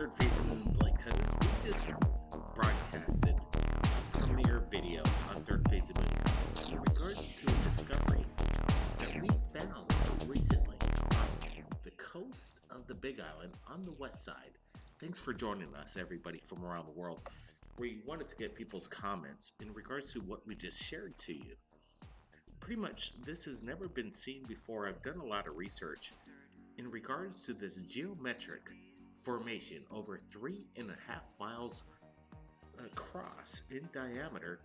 Third Phase of Moon, Blake Cousins. We just broadcasted a premiere video on Third Phase of Moon in regards to a discovery that we found recently on the coast of the Big Island on the west side. Thanks for joining us, everybody from around the world. We wanted to get people's comments in regards to what we just shared to you. Pretty much, this has never been seen before. I've done a lot of research in regards to this geometric formation over 3.5 miles across in diameter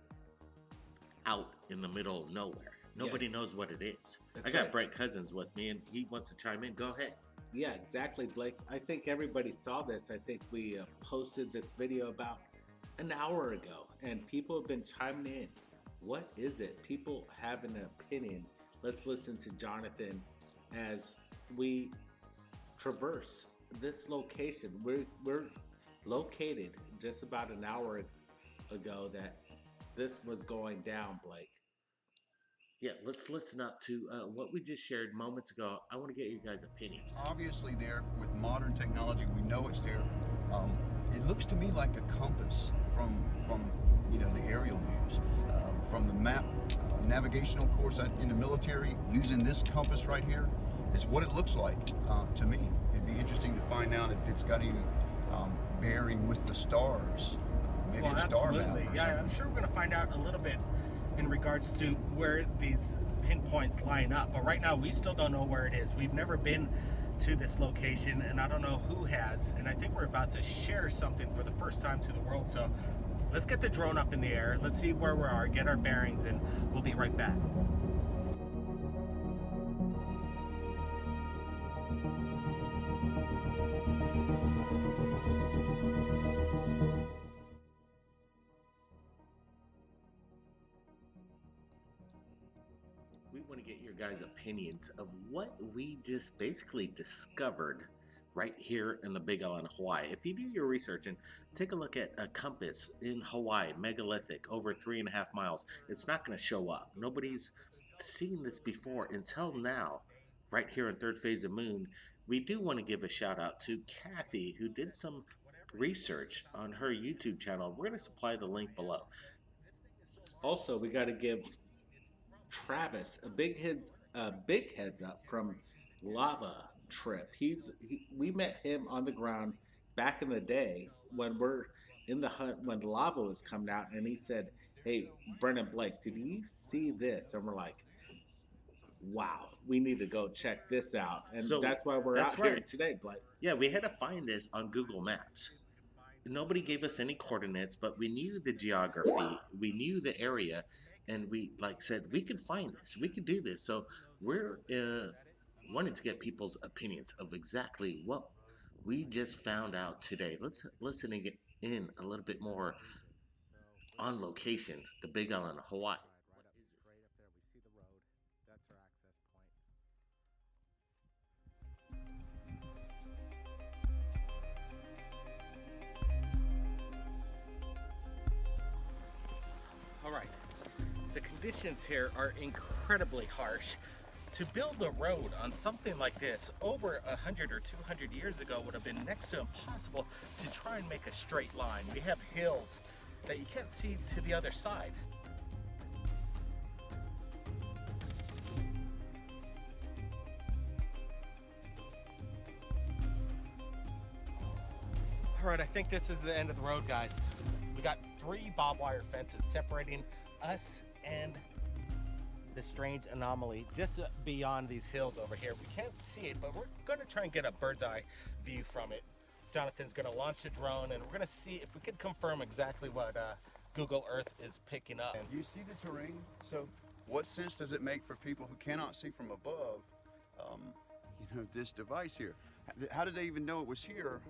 out in the middle of nowhere. Nobody knows what it is. I got Blake Cousins with me and he wants to chime in. Go ahead. Yeah, exactly, Blake. I think everybody saw this. I think we posted this video about an hour ago and people have been chiming in. What is it? People have an opinion. Let's listen to Jonathan as we traverse this location. We're located just about an hour ago that this was going down, Blake. Yeah, let's listen up to what we just shared moments ago. I want to get you guys' opinions. Obviously there with modern technology, we know it's there. It looks to me like a compass from the aerial views. From the map, navigational course in the military, using this compass right here is what it looks like to me. It'd be interesting to find out if it's got any bearing with the stars. Maybe a star map or something. Yeah, I'm sure we're going to find out a little bit in regards to where these pinpoints line up. But right now, we still don't know where it is. We've never been to this location, and I don't know who has. And I think we're about to share something for the first time to the world. So let's get the drone up in the air. Let's see where we are, get our bearings, and we'll be right back. We want to get your guys' opinions of what we just basically discovered right here in the Big Island of Hawaii. If you do your research and take a look at a compass in Hawaii, megalithic, over 3.5 miles, it's not going to show up. Nobody's seen this before until now, right here in Third Phase of Moon. We do want to give a shout out to Kathy, who did some research on her YouTube channel. We're going to supply the link below. Also, we got to give Travis a big heads up from Lava Trip. We met him on the ground back in the day when we're in the hut when lava was coming out, and he said, "Hey, Brennan Blake, did you see this?" And we're like, "Wow, we need to go check this out." And so that's why we're out here today, Blake. Yeah, we had to find this on Google Maps. Nobody gave us any coordinates, but we knew the geography, we knew the area, and we said we could find this, we could do this. So we're wanted to get people's opinions of exactly what we just found out today. Let's listen in a little bit more on location, the Big Island of Hawaii. What is this? Right up there, we see the road. That's our access point. All right, the conditions here are incredibly harsh. To build a road on something like this over 100 or 200 years ago would have been next to impossible to try and make a straight line. We have hills that you can't see to the other side. All right, I think this is the end of the road, guys. We got 3 barbed wire fences separating us and the strange anomaly just beyond these hills over here. We can't see it, but we're gonna try and get a bird's eye view from it. Jonathan's gonna launch the drone and we're gonna see if we could confirm exactly what Google Earth is picking up. You see the terrain, so what sense does it make for people who cannot see from above, this device here? How did they even know it was here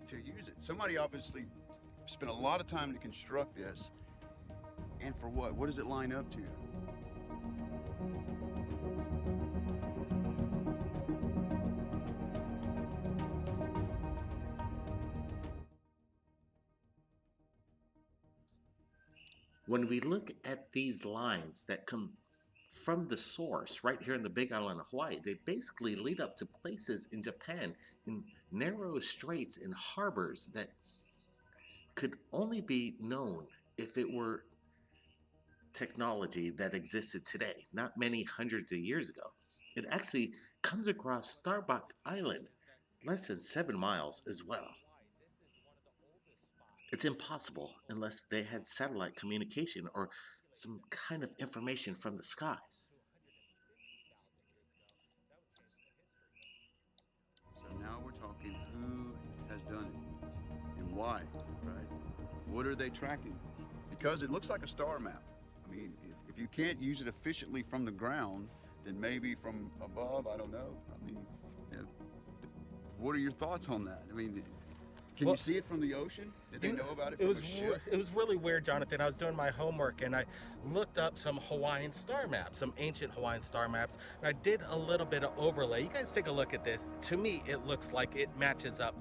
to use it? Somebody obviously spent a lot of time to construct this, and for what? What does it line up to? When we look at these lines that come from the source right here in the Big Island of Hawaii, they basically lead up to places in Japan, in narrow straits and harbors that could only be known if it were technology that existed today, not many hundreds of years ago. It actually comes across Starbuck Island, less than 7 miles as well. It's impossible unless they had satellite communication or some kind of information from the skies. So now we're talking who has done it and why, right? What are they tracking? Because it looks like a star map. I mean, if you can't use it efficiently from the ground, then maybe from above, I don't know. I mean, you know, what are your thoughts on that? I mean, can you see it from the ocean? Did they know about it from a ship? It was really weird, Jonathan. I was doing my homework and I looked up some Hawaiian star maps, some ancient Hawaiian star maps, and I did a little bit of overlay. You guys take a look at this. To me, it looks like it matches up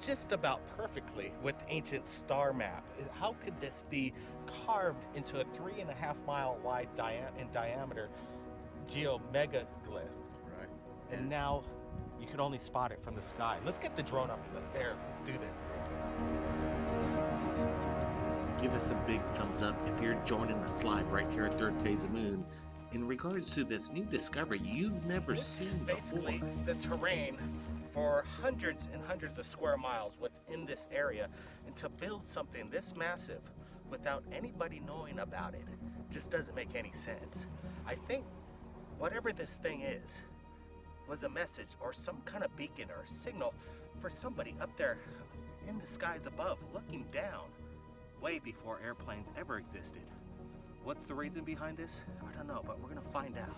just about perfectly with ancient star map. How could this be carved into a 3.5 mile wide in diameter geomegaglyph? Right. And now you can only spot it from the sky. Let's get the drone up in the air. Let's do this. Give us a big thumbs up if you're joining us live right here at Third Phase of Moon in regards to this new discovery you've never seen before. Basically, the terrain for hundreds and hundreds of square miles within this area, and to build something this massive without anybody knowing about it just doesn't make any sense. I think whatever this thing is was a message or some kind of beacon or a signal for somebody up there in the skies above looking down way before airplanes ever existed. What's the reason behind this? I don't know, but we're gonna find out.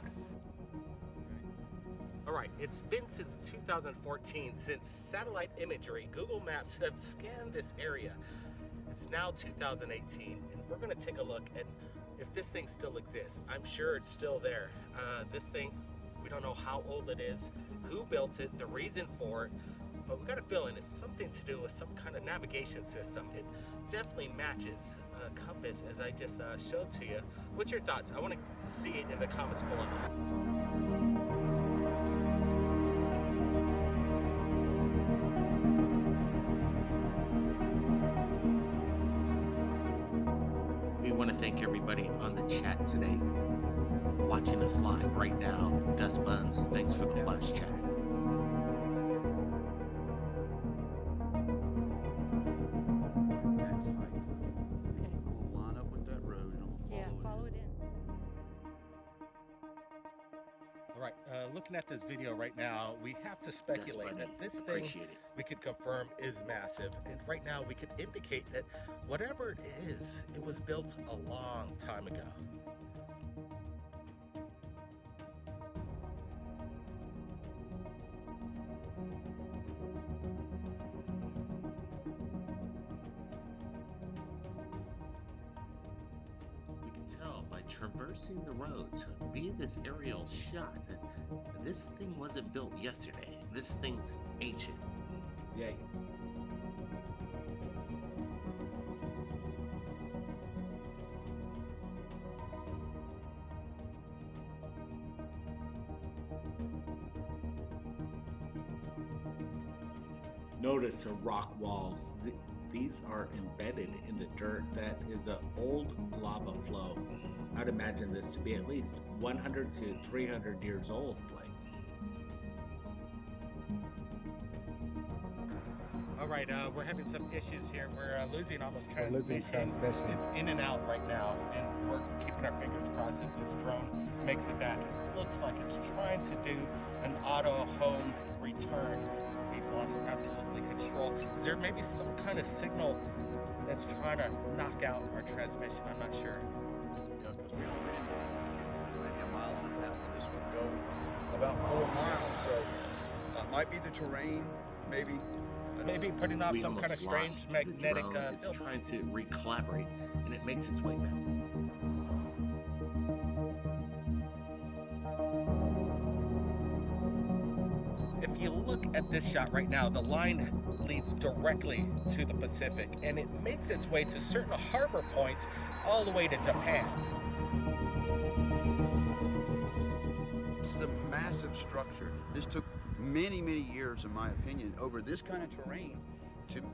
All right, it's been since 2014 since satellite imagery, Google Maps have scanned this area. It's now 2018, and we're gonna take a look at if this thing still exists. I'm sure it's still there. This thing, we don't know how old it is, who built it, the reason for it, but we got a feeling it's something to do with some kind of navigation system. It definitely matches a compass as I just showed to you. What's your thoughts? I want to see it in the comments below. We want to thank everybody on the chat today, watching us live right now. Dust Buns, thanks for the flash chat. Max height. I'm gonna line up with that road and I'm gonna follow it. Follow it in. All right, looking at this video right now, we have to speculate Bunny, that this thing appreciate it. we could confirm is massive. And right now we could indicate that whatever it is, it was built a long time ago. We can tell by traversing the roads via this aerial shot that this thing wasn't built yesterday. This thing's ancient. Yay. Notice the rock walls. These are embedded in the dirt. That is an old lava flow. I'd imagine this to be at least 100 to 300 years old, Blake. All right, we're having some issues here. We're losing almost transmission. It's in and out right now, and we're keeping our fingers crossed if this drone makes it back. It looks like it's trying to do an auto home return. We've lost absolutely control. Is there maybe some kind of signal that's trying to knock out our transmission? I'm not sure. Yeah, because we already know maybe a mile and a half and this would go about 4 miles. So might be the terrain, maybe. Maybe putting off We some kind of almost strange lost the magnetic drone. It's field. trying to recollaborate, and it makes its way back. If you look at this shot right now, the line leads directly to the Pacific, and it makes its way to certain harbor points all the way to Japan. It's the massive structure. This took many, many years, in my opinion, over this kind of terrain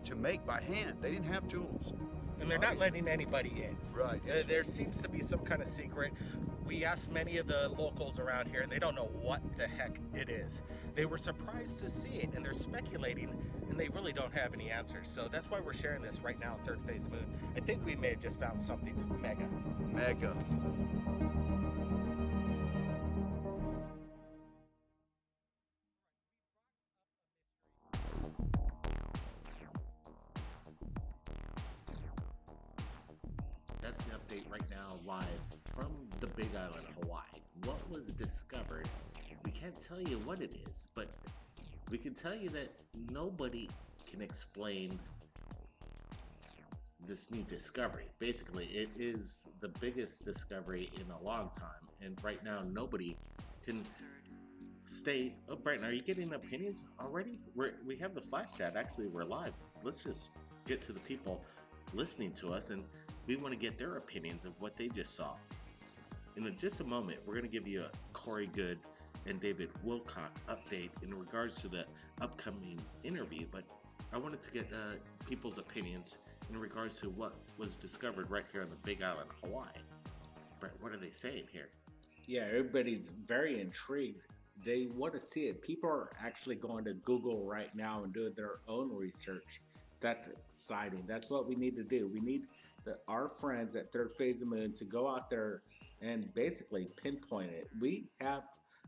to make by hand. They didn't have tools. And they're not letting anybody in. Right. There seems to be some kind of secret. We asked many of the locals around here, and they don't know what the heck it is. They were surprised to see it, and they're speculating, and they really don't have any answers. So that's why we're sharing this right now, Third Phase Moon. I think we may have just found something mega. Mega. That's the update right now, live from the Big Island, Hawaii. What was discovered? We can't tell you what it is, but we can tell you that nobody can explain this new discovery. Basically, it is the biggest discovery in a long time, and right now nobody can state. Oh, Brighton, are you getting opinions already? We have the flash chat. Actually, we're live. Let's just get to the people listening to us, and we want to get their opinions of what they just saw. In just a moment, we're going to give you a Corey Good and David Wilcock update in regards to the upcoming interview, but I wanted to get people's opinions in regards to what was discovered right here on the Big Island, Hawaii. Brett, what are they saying here? Yeah, everybody's very intrigued. They want to see it. People are actually going to Google right now and doing their own research. That's exciting. That's what we need to do. We need our friends at Third Phase of Moon to go out there and basically pinpoint it. We have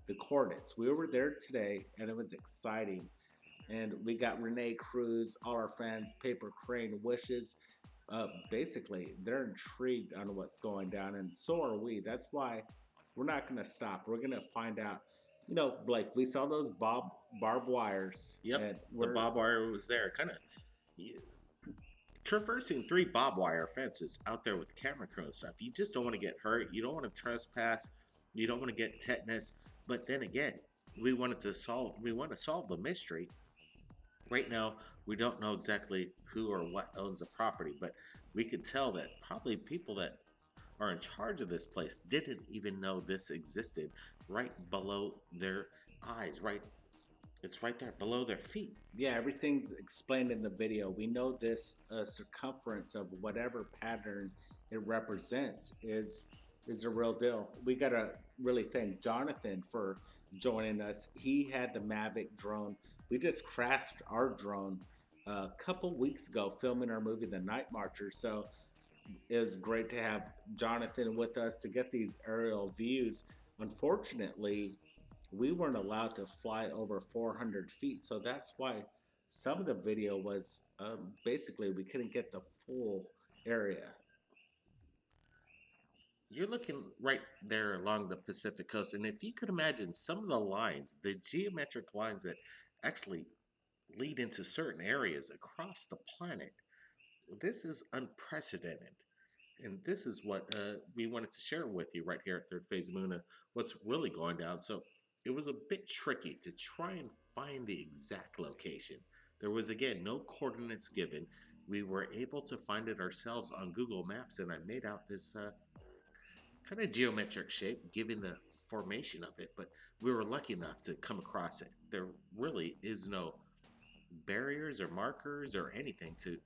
the coordinates. We were there today, and it was exciting. And we got Renee Cruz, all our fans, Paper Crane Wishes. Basically, they're intrigued on what's going down, and so are we. That's why we're not going to stop. We're going to find out. You know, Blake, we saw those barbed wires. Yep, the barbed wire was there. Kind of traversing 3 barbed wire fences out there with camera crew and stuff. You just don't want to get hurt. You don't want to trespass. You don't want to get tetanus. But then again, we want to solve the mystery. Right now, we don't know exactly who or what owns the property, but we could tell that probably people that are in charge of this place didn't even know this existed right below their eyes, right? It's right there below their feet. Yeah, everything's explained in the video. We know this circumference of whatever pattern it represents is a real deal. We got to really thank Jonathan for joining us. He had the Mavic drone. We just crashed our drone a couple weeks ago filming our movie, The Night Marcher. So it was great to have Jonathan with us to get these aerial views. Unfortunately, we weren't allowed to fly over 400 feet. So that's why some of the video was basically we couldn't get the full area. You're looking right there along the Pacific coast, and if you could imagine some of the lines, the geometric lines that actually lead into certain areas across the planet, this is unprecedented. And this is what we wanted to share with you right here at Third Phase Moon, what's really going down. So it was a bit tricky to try and find the exact location. There was, again, no coordinates given. We were able to find it ourselves on Google Maps, and I made out this kind of geometric shape, given the formation of it, but we were lucky enough to come across it. There really is no barriers or markers or anything to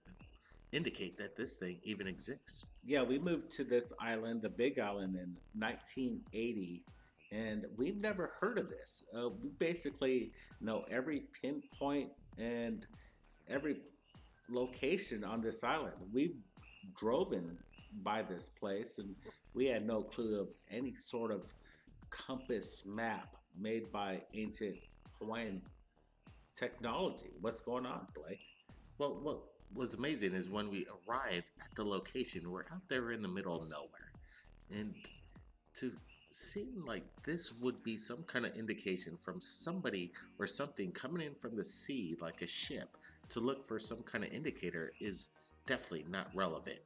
indicate that this thing even exists. Yeah, we moved to this island, the Big Island, in 1980, and we've never heard of this. We basically know every pinpoint and every location on this island. We drove in by this place, and we had no clue of any sort of compass map made by ancient Hawaiian technology. What's going on, Blake? Well, what was amazing is when we arrived at the location, we're out there in the middle of nowhere, and to seem like this would be some kind of indication from somebody or something coming in from the sea, like a ship, to look for some kind of indicator is definitely not relevant.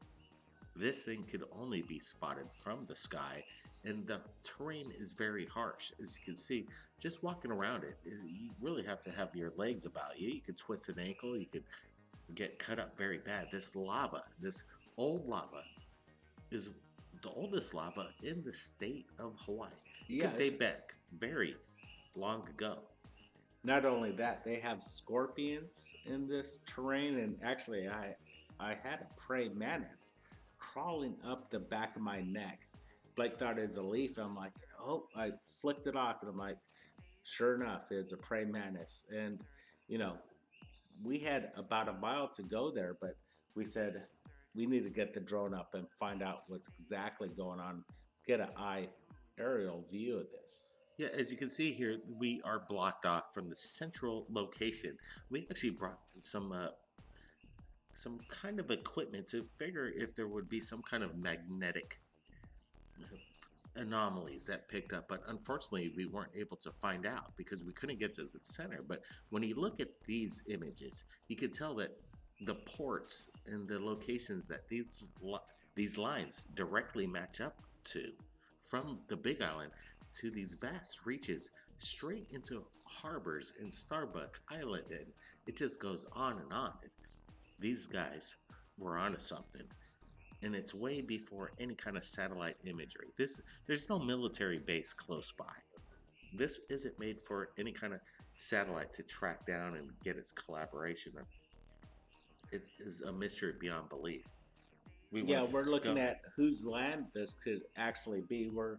This thing could only be spotted from the sky, and the terrain is very harsh. As you can see, just walking around it, you really have to have your legs about you. You could twist an ankle, you could get cut up very bad. This lava, this old lava, is the oldest lava in the state of Hawaii. Yeah, Could date back very long ago. Not only that, they have scorpions in this terrain, and actually, I had a praying mantis crawling up the back of my neck. Blake thought it was a leaf. I'm like, oh, I flicked it off, and I'm like, sure enough, it's a praying mantis. And you know, we had about a mile to go there, but we said we need to get the drone up and find out what's exactly going on, get an eye aerial view of this. Yeah, as you can see here, we are blocked off from the central location. We actually brought some kind of equipment to figure if there would be some kind of magnetic anomalies that picked up, but unfortunately we weren't able to find out because we couldn't get to the center. But when you look at these images, you can tell that the ports and the locations that these lines directly match up to, from the Big Island to these vast reaches straight into harbors in Starbuck Island, and it just goes on and on. These guys were onto something, and it's way before any kind of satellite imagery. There's no military base close by. This isn't made for any kind of satellite to track down and get its collaboration. It is a mystery beyond belief. We're looking at whose land this could actually be. We're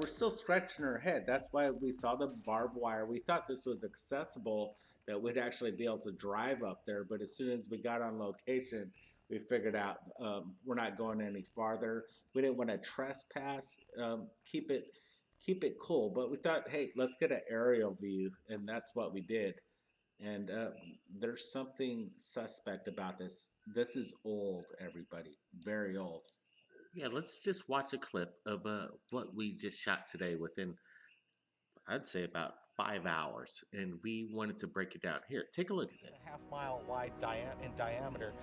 still scratching our head. That's why we saw the barbed wire. We thought this was accessible, that we'd actually be able to drive up there. But as soon as we got on location, we figured out we're not going any farther. We didn't want to trespass. Keep it cool. But we thought, hey, let's get an aerial view, and that's what we did. And there's something suspect about this. This is old, everybody. Very old. Yeah, let's just watch a clip of what we just shot today within, I'd say, about 5 hours, and we wanted to break it down. Here, take a look at this. A half-mile wide in diameter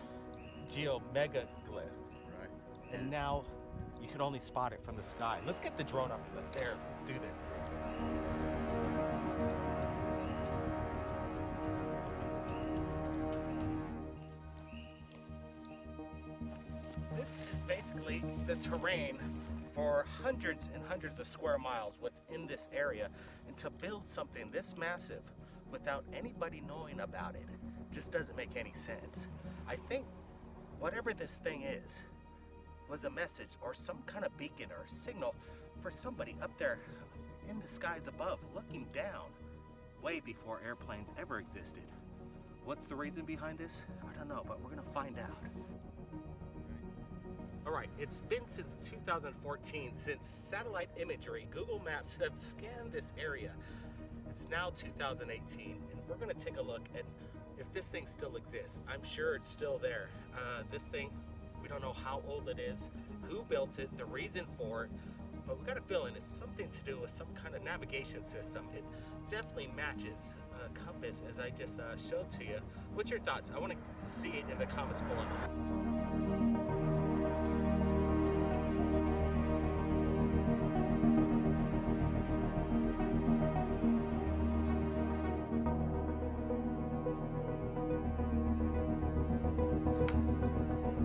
geomegaglyph. Right. And now you can only spot it from the sky. Let's get the drone up there. Let's do this. This is basically the terrain for hundreds and hundreds of square miles within this area. And to build something this massive without anybody knowing about it just doesn't make any sense. I think whatever this thing is was a message or some kind of beacon or a signal for somebody up there in the skies above looking down way before airplanes ever existed. What's the reason behind this? I don't know, but we're gonna find out. All right, it's been since 2014 since satellite imagery, Google Maps, have scanned this area. It's now 2018, and we're gonna take a look at if this thing still exists. I'm sure it's still there. This thing, we don't know how old it is, who built it, the reason for it, but we got a feeling it's something to do with some kind of navigation system. It definitely matches a compass as I just showed to you. What's your thoughts? I want to see it in the comments below.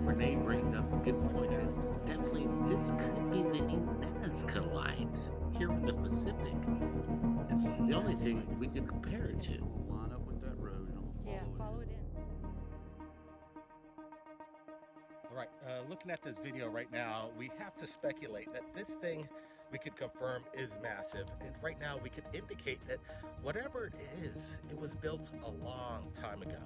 Renee brings up a good point that definitely this could be the new Nazca lines here in the Pacific. It's the only thing we could compare it to. We'll line up with that road and I'm gonna Follow it in. All right, looking at this video right now, we have to speculate that this thing we could confirm is massive. And right now we could indicate that whatever it is, it was built a long time ago.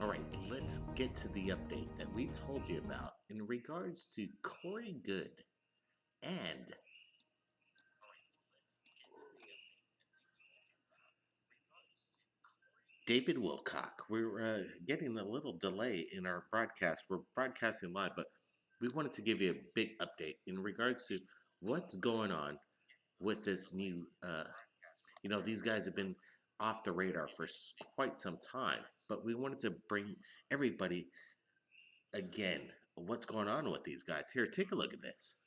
All right, let's get to the update that we told you about in regards to Corey Good and David Wilcock. We're getting a little delay in our broadcast. We're broadcasting live, but we wanted to give you a big update in regards to what's going on with this new, these guys have been off the radar for quite some time, but we wanted to bring everybody again what's going on with these guys. Here, take a look at this.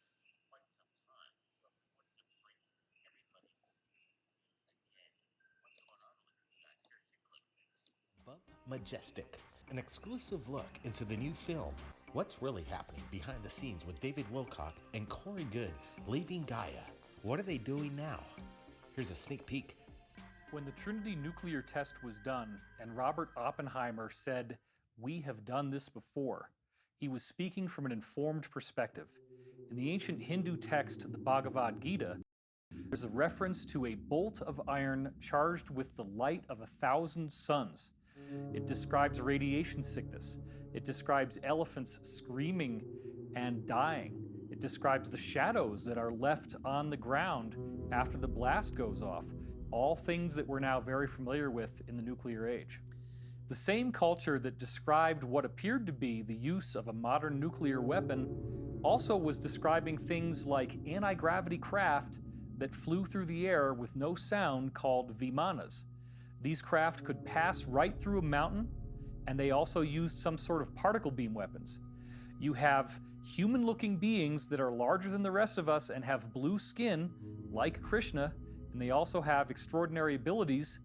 Bub Majestic, an exclusive look into the new film, What's Really Happening Behind the Scenes with David Wilcock and Corey Goode leaving Gaia. What are they doing now? Here's a sneak peek. When the Trinity nuclear test was done and Robert Oppenheimer said, "We have done this before," he was speaking from an informed perspective. In the ancient Hindu text, the Bhagavad Gita, there's a reference to a bolt of iron charged with the light of 1,000 suns. It describes radiation sickness. It describes elephants screaming and dying. It describes the shadows that are left on the ground after the blast goes off. All things that we're now very familiar with in the nuclear age. The same culture that described what appeared to be the use of a modern nuclear weapon also was describing things like anti-gravity craft that flew through the air with no sound called Vimanas. These craft could pass right through a mountain, and they also used some sort of particle beam weapons. You have human-looking beings that are larger than the rest of us and have blue skin, like Krishna, and they also have extraordinary abilities.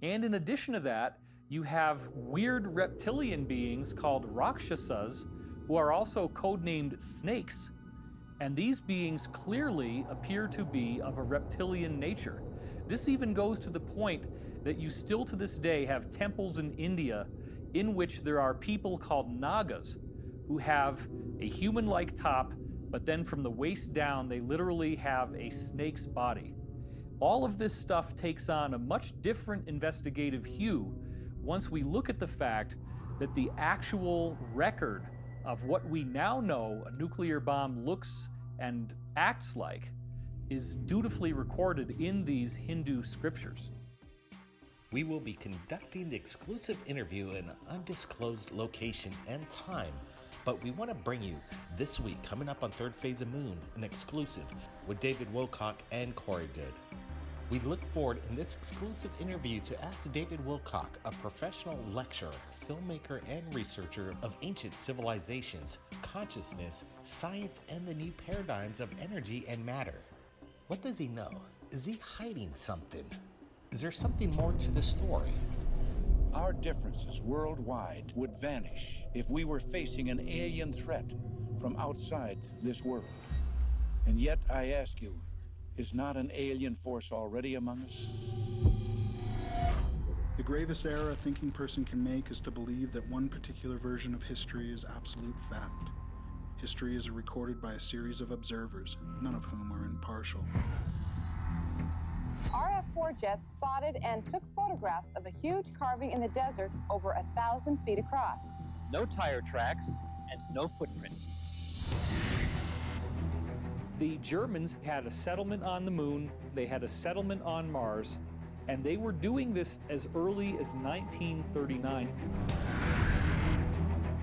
And in addition to that, you have weird reptilian beings called Rakshasas, who are also codenamed snakes. And these beings clearly appear to be of a reptilian nature. This even goes to the point that you still to this day have temples in India in which there are people called Nagas who have a human-like top, but then from the waist down, they literally have a snake's body. All of this stuff takes on a much different investigative hue once we look at the fact that the actual record of what we now know a nuclear bomb looks and acts like is dutifully recorded in these Hindu scriptures. We will be conducting the exclusive interview in an undisclosed location and time, but we want to bring you this week, coming up on Third Phase of Moon, an exclusive with David Wilcock and Corey Goode. We look forward in this exclusive interview to ask David Wilcock, a professional lecturer, filmmaker, and researcher of ancient civilizations, consciousness, science, and the new paradigms of energy and matter. What does he know? Is he hiding something? Is there something more to the story? Our differences worldwide would vanish if we were facing an alien threat from outside this world. And yet, I ask you, is not an alien force already among us? The gravest error a thinking person can make is to believe that one particular version of history is absolute fact. History is recorded by a series of observers, none of whom are impartial. RF-4 jets spotted and took photographs of a huge carving in the desert over 1,000 feet across. No tire tracks and no footprints. The Germans had a settlement on the moon, they had a settlement on Mars, and they were doing this as early as 1939.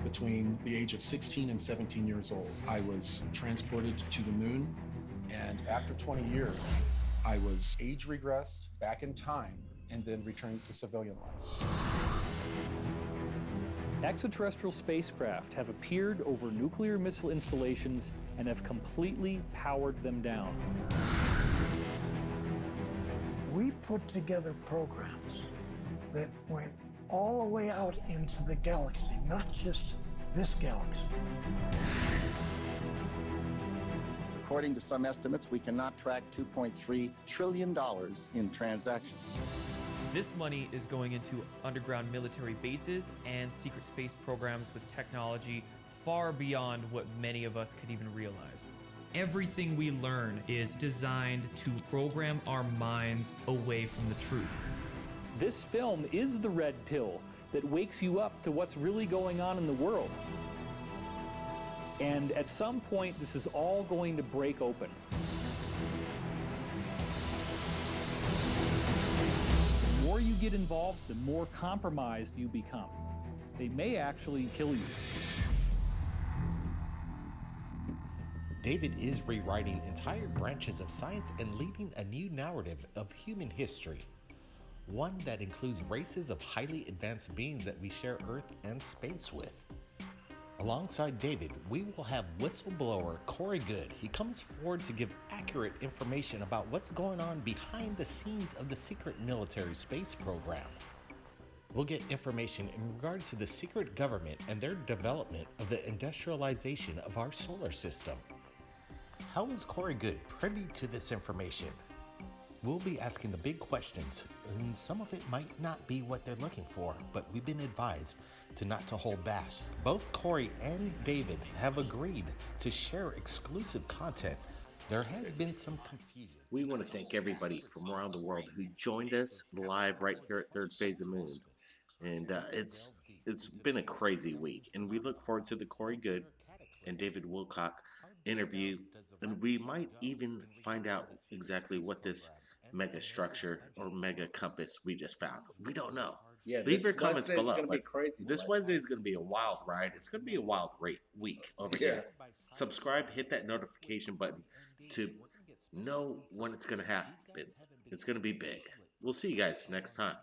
Between the age of 16 and 17 years old, I was transported to the moon, and after 20 years, I was age regressed back in time and then returned to civilian life. Extraterrestrial spacecraft have appeared over nuclear missile installations and have completely powered them down. We put together programs that went all the way out into the galaxy, not just this galaxy. According to some estimates, we cannot track $2.3 trillion in transactions. This money is going into underground military bases and secret space programs with technology far beyond what many of us could even realize. Everything we learn is designed to program our minds away from the truth. This film is the red pill that wakes you up to what's really going on in the world. And at some point, this is all going to break open. The more you get involved, the more compromised you become. They may actually kill you. David is rewriting entire branches of science and leading a new narrative of human history. One that includes races of highly advanced beings that we share Earth and space with. Alongside David, we will have whistleblower Corey Goode. He comes forward to give accurate information about what's going on behind the scenes of the secret military space program. We'll get information in regards to the secret government and their development of the industrialization of our solar system. How is Corey Goode privy to this information? We'll be asking the big questions, and some of it might not be what they're looking for, but we've been advised not to hold back. Both Corey and David have agreed to share exclusive content. There has been some confusion. We want to thank everybody from around the world who joined us live right here at Third Phase of Moon. And it's been a crazy week, and we look forward to the Corey Goode and David Wilcock interview, and we might even find out exactly what this mega structure or mega compass we just found. We don't know. Yeah, leave your comments Wednesday's below. Gonna be crazy. This Wednesday is going to be a wild ride. It's going to be a wild week over here. Subscribe, hit that notification button to know when it's going to happen. It's going to be big. We'll see you guys next time.